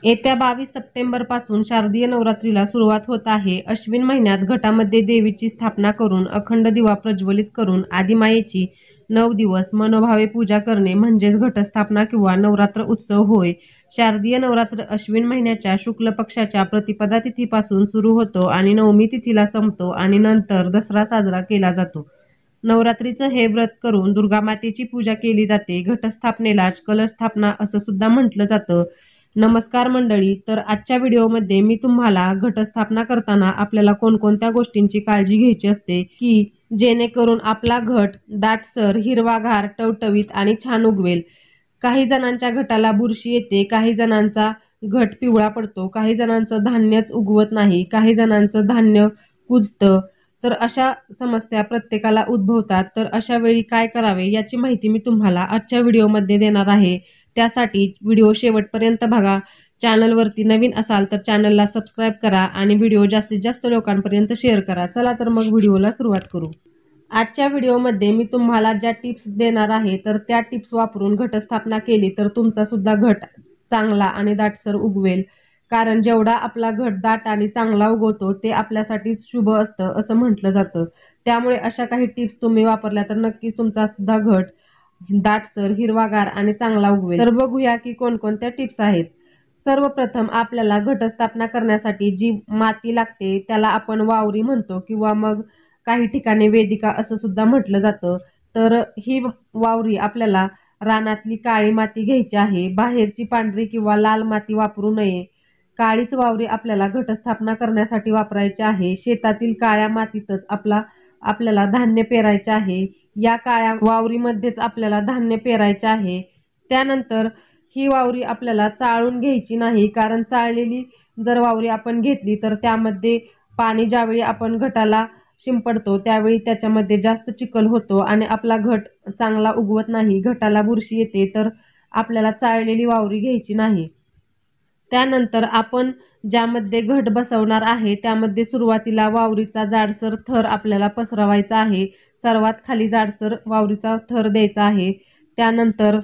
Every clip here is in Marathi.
येत्या 22 सप्टेंबर पासून शारदीय नवरात्रीला सुरुवात होत आहे। अश्विन महिन्यात घटामध्ये देवीची स्थापना करून अखंड दिवा प्रज्वलित करून आदिमायेची 9 दिवस मनोभावे पूजा करणे म्हणजेच घटस्थापना किंवा नवरात्र उत्सव होय। शारदीय नवरात्र अश्विन महिन्याच्या शुक्ल पक्षाच्या प्रतिपदा तिथीपासून सुरू होतो आणि नवमी तिथीला संपतो आणि नंतर दसरा साजरा केला जातो। नवरात्रीचं हे व्रत करून दुर्गामातेची पूजा केली जाते। घटस्थापनेलाच कलशस्थापना असं सुद्धा म्हटलं जातं। नमस्कार मंडळी, तर आजच्या व्हिडिओमध्ये मी तुम्हाला घटस्थापना करताना आपल्याला कोणकोणत्या गोष्टींची काळजी घ्यायची असते की जेणेकरून आपला घट दाटसर, हिरवागार, टवटवीत आणि छान उगवेल। काही जणांच्या घटाला बुरशी येते, काही जणांचा घट पिवळा पडतो, काही जणांचं धान्यच उगवत नाही, काही जणांचं धान्य कुजतं। तर अशा समस्या प्रत्येकाला उद्भवतात। तर अशा वेळी काय करावे याची माहिती मी तुम्हाला आजच्या व्हिडिओमध्ये देणार आहे। त्यासाठी व्हिडिओ शेवटपर्यंत बघा। चॅनलवरती नवीन असाल तर चॅनलला सबस्क्राईब करा आणि व्हिडिओ जास्तीत जास्त लोकांपर्यंत शेअर करा। चला तर मग व्हिडिओला सुरुवात करू। आजच्या व्हिडिओमध्ये मी तुम्हाला ज्या टिप्स देणार आहे तर त्या टिप्स वापरून घटस्थापना केली तर तुमचा सुद्धा घट चांगला आणि दाटसर उगवेल। कारण जेवढा आपला घट दाट आणि चांगला उगवतो ते आपल्यासाठी शुभ असतं असं म्हटलं जातं। त्यामुळे अशा काही टिप्स तुम्ही वापरल्या तर नक्कीच तुमचा सुद्धा घट दाटसर, हिरवागार आणि चांगला उगवेल। तर बघूया की कोणकोणत्या टिप्स आहेत। सर्वप्रथम आपल्याला घटस्थापना करण्यासाठी जी माती लागते त्याला आपण वावरी म्हणतो किंवा मग काही ठिकाणी वेदिका असं सुद्धा म्हटलं जातं। तर ही वावरी आपल्याला रानातली काळी माती घ्यायची आहे। बाहेरची पांढरी किंवा लाल माती वापरू नये। काळीच वावरी आपल्याला घटस्थापना करण्यासाठी वापरायची आहे। शेतातील काळ्या मातीतच आपल्याला धान्य पेरायचे आहे। या काळ्या वावरीमध्येच आपल्याला धान्य पेरायचे आहे। त्यानंतर ही वावरी आपल्याला चाळून घ्यायची नाही, कारण चाळलेली जर वावरी आपण घेतली तर त्यामध्ये पाणी ज्यावेळी आपण घटाला शिंपडतो त्यावेळी त्याच्यामध्ये जास्त चिखल होतो आणि आपला घट चांगला उगवत नाही, घटाला बुरशी येते। तर आपल्याला चाळलेली वावरी घ्यायची नाही। त्यानंतर आपण ज्यामध्ये घट बसवणार आहे त्यामध्ये सुरुवातीला वावरीचा जाडसर थर आपल्याला पसरवायचा आहे। सर्वात खाली जाडसर वावरीचा थर द्यायचा आहे। त्यानंतर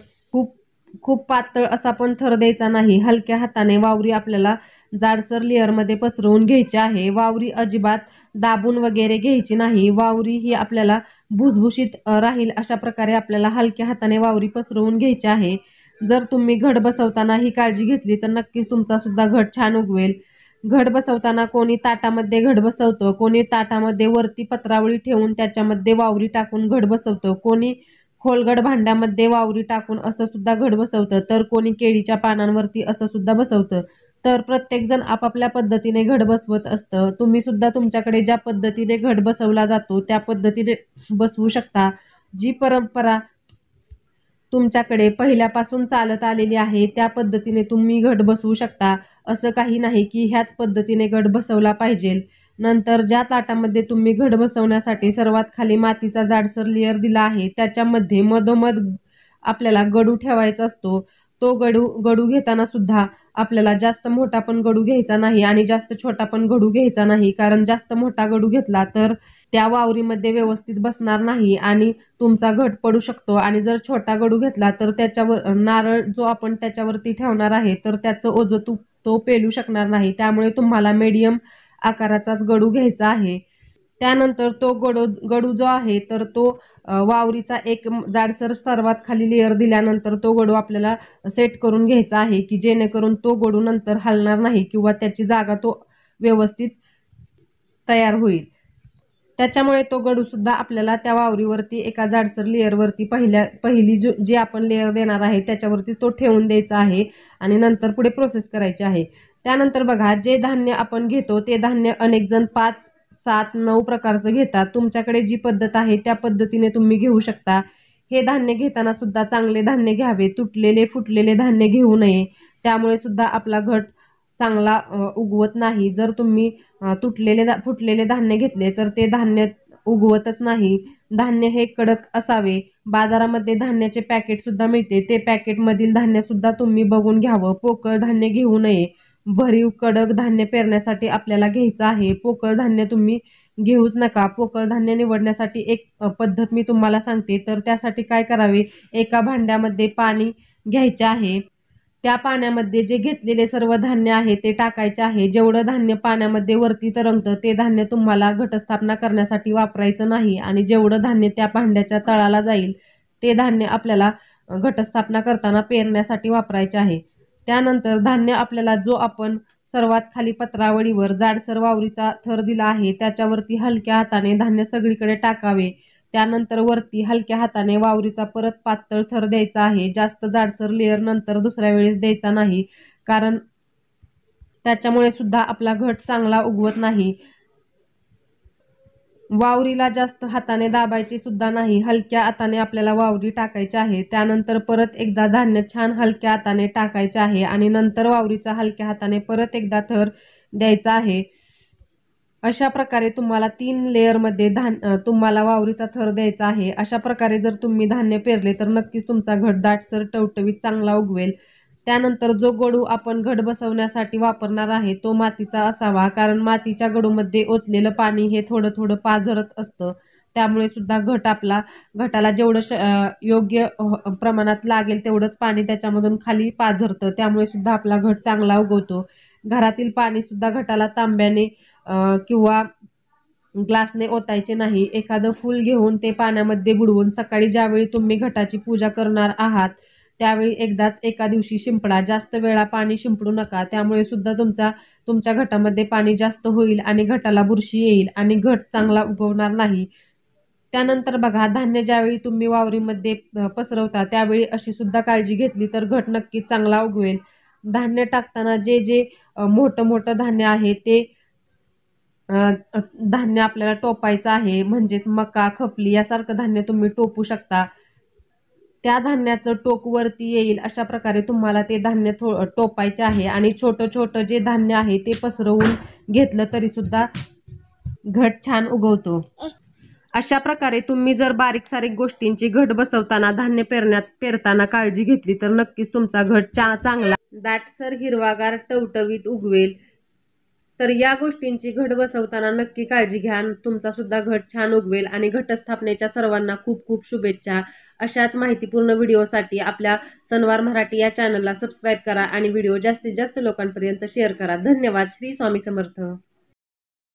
खूप पातळ असा पण थर द्यायचा नाही। हलक्या हाताने वावरी आपल्याला जाडसर लेअरमध्ये पसरवून घ्यायची आहे। वावरी अजिबात दाबून वगैरे घ्यायची नाही। वावरी ही आपल्याला भुसभुशीत राहील अशा प्रकारे आपल्याला हलक्या हाताने वावरी पसरवून घ्यायची आहे। जर तुम्ही घट बसवताना ही काळजी घेतली तर नक्कीच तुमचा सुद्धा घट छान उगवेल। घट बसवताना कोणी ताटामध्ये घट बसवतं, कोणी ताटामध्ये वरती पत्रावळी ठेवून त्याच्यामध्ये वावरी टाकून घट बसवतं, कोणी खोलगट भांड्यामध्ये वावरी टाकून असं सुद्धा घट बसवतं, तर कोणी केळीच्या पानांवरती असं सुद्धा बसवतं। तर प्रत्येक जण आपापल्या पद्धतीने घट बसवत असतं। तुम्ही सुद्धा तुमच्याकडे ज्या पद्धतीने घट बसवला जातो त्या पद्धतीने बसवू शकता। जी परंपरा तुमच्याकडे पहिल्यापासून चालत आलेली आहे त्या पद्धतीने तुम्ही घट बसवू शकता। असं काही नाही की ह्याच पद्धतीने घट बसवला पाहिजे। नंतर ज्या ताटामध्ये तुम्ही घट बसवण्यासाठी सर्वात खाली मातीचा जाडसर लेअर दिला आहे त्याच्यामध्ये मधोमध आपल्याला गडू ठेवायचा असतो। तो गडू घेताना सुद्धा आपल्याला जास्त मोठा पण गडू घ्यायचा नाही आणि जास्त छोटा पण गडू घ्यायचा नाही, कारण जास्त मोठा गडू घेतला तर त्या वावरीमध्ये व्यवस्थित बसणार नाही आणि तुमचा घट पडू शकतो। आणि जर छोटा गडू घेतला तर त्याच्यावर नारळ जो आपण त्याच्यावरती ठेवणार आहे तर त्याचं ओझं तो पेलू शकणार नाही। त्यामुळे तुम्हाला मीडियम आकाराचाच गडू घ्यायचा आहे। त्यानंतर तो गडू जो आहे तर तो वावरीचा एक जाडसर सर्वात खाली लेअर दिल्यानंतर तो गडू आपल्याला सेट करून घ्यायचा आहे की जेणेकरून तो गडू नंतर हलणार नाही किंवा त्याची जागा तो व्यवस्थित तयार होईल। त्याच्यामुळे तो गडू सुद्धा आपल्याला त्या वावरीवरती एका जाडसर लेअरवरती पहिली जी आपण लेअर देणार आहे त्याच्यावरती तो ठेवून द्यायचा आहे आणि नंतर पुढे प्रोसेस करायची आहे। त्यानंतर बघा, जे धान्य आपण घेतो ते धान्य अनेक जण 5, 7, 9 प्रकारचं घेतात। तुमच्याकडे जी पद्धत आहे त्या पद्धतीने तुम्ही घेऊ शकता। हे धान्य घेताना सुद्धा चांगले धान्य घ्यावे, तुटलेले फुटलेले धान्य घेऊ नये। त्यामुळे सुद्धा आपला घट चांगला उगवत नाही। जर तुम्ही फुटलेले धान्य घेतले तर ते धान्य उगवतच नाही। धान्य हे कडक असावे। बाजारामध्ये धान्याचे पॅकेट सुद्धा मिळते, ते पॅकेटमधील धान्य सुद्धा तुम्ही बघून घ्यावं। पोकळ धान्य घेऊ नये। भरीव कडक धान्य पेरण्यासाठी आपल्याला घ्यायचं आहे। पोकळ धान्य तुम्ही घेऊच नका। पोकळ धान्य निवडण्यासाठी एक पद्धत मी तुम्हाला सांगते। तर त्यासाठी काय करावे, एका भांड्यामध्ये पाणी घ्यायचे आहे। त्या पाण्यामध्ये जे घेतलेले सर्व धान्य आहे ते टाकायचे आहे. जेवढं धान्य पाण्यामध्ये वरती तरंगतं ते धान्य तुम्हाला घटस्थापना करण्यासाठी वापरायचं नाही आणि जेवढं धान्य त्या भांड्याच्या तळाला जाईल ते धान्य आपल्याला घटस्थापना करताना पेरण्यासाठी वापरायचे आहे. त्यानंतर धान्य आपल्याला जो आपण सर्वात खाली पत्रावळीवर जाडसर वावरीचा थर दिला आहे त्याच्यावरती हलक्या हाताने धान्य सगळीकडे टाकावे. त्यानंतर वरती हलक्या हाताने वावरीचा परत पातळ थर द्यायचा आहे. जास्त जाडसर लेअर नंतर दुसऱ्या वेळेस द्यायचा नाही, कारण त्याच्यामुळे सुद्धा आपला घट चांगला उगवत नाही. वावरीला जास्त हाताने दाबायची सुद्धा नाही. हलक्या हाताने आपल्याला वावरी टाकायची आहे. त्यानंतर परत एकदा धान्य छान हलक्या हाताने टाकायचे आहे आणि नंतर वावरीचा हलक्या हाताने परत एकदा थर द्यायचा आहे. अशा प्रकारे तुम्हाला 3 लेअरमध्ये तुम्हाला वावरीचा थर द्यायचा आहे. अशा प्रकारे जर तुम्ही धान्य पेरले तर नक्कीच तुमचा घट दाटसर टवटवीत चांगला उगवेल. त्यानंतर जो गडू आपण घट बसवण्यासाठी वापरणार आहे तो मातीचा असावा, कारण मातीच्या गडूमध्ये ओतलेलं पाणी हे थोडं थोडं पाझरत असतं. त्यामुळे सुद्धा घटाला जेवढं योग्य प्रमाणात लागेल तेवढंच पाणी त्याच्यामधून खाली पाझरतं. त्यामुळे सुद्धा आपला घट चांगला उगवतो. घरातील पाणी सुद्धा घटाला तांब्याने किंवा ग्लासने ओतायचे नाही. एखादं फूल घेऊन ते पाण्यामध्ये बुडवून सकाळी ज्यावेळी तुम्ही घटाची पूजा करणार आहात त्यावेळी एकदाच एका दिवशी शिंपडा. जास्त वेळा पाणी शिंपडू नका. त्यामुळे सुद्धा तुमच्या घटामध्ये पाणी जास्त होईल आणि घटाला बुरशी येईल आणि घट चांगला उगवणार नाही. त्यानंतर बघा, धान्य ज्यावेळी तुम्ही वावरीमध्ये पसरवता त्यावेळी अशी सुद्धा काळजी घेतली तर घट नक्कीच चांगला उगवेल. धान्य टाकताना जे मोठं मोठं धान्य आहे ते धान्य आपल्याला टोपायचं आहे. म्हणजेच मका, खपली यासारखं धान्य तुम्ही टोपू शकता. त्या धान्याचं टोक वरती येईल अशा प्रकारे तुम्हाला ते धान्य टोपायचे आहे आणि छोटं छोटं जे धान्य आहे ते पसरवून घेतलं तरी सुद्धा घट छान उगवतो. अशा प्रकारे तुम्ही जर बारीक सारीक गोष्टींची घट बसवताना धान्य पेरताना काळजी घेतली तर नक्कीच तुमचा घट चांगला दाटसर हिरवागार टवटवीत उगवेल. तर या गोष्टींची घट बसवताना नक्की काळजी घ्या. तुमचा सुद्धा घट छान उगवेल आणि घटस्थापनेच्या सर्वांना खूप खूप शुभेच्छा. अशाच माहितीपूर्ण व्हिडिओसाठी आपल्या सणवार मराठी या चॅनलला सबस्क्राईब करा आणि व्हिडिओ जास्तीत जास्त लोकांपर्यंत शेअर करा. धन्यवाद. श्री स्वामी समर्थ.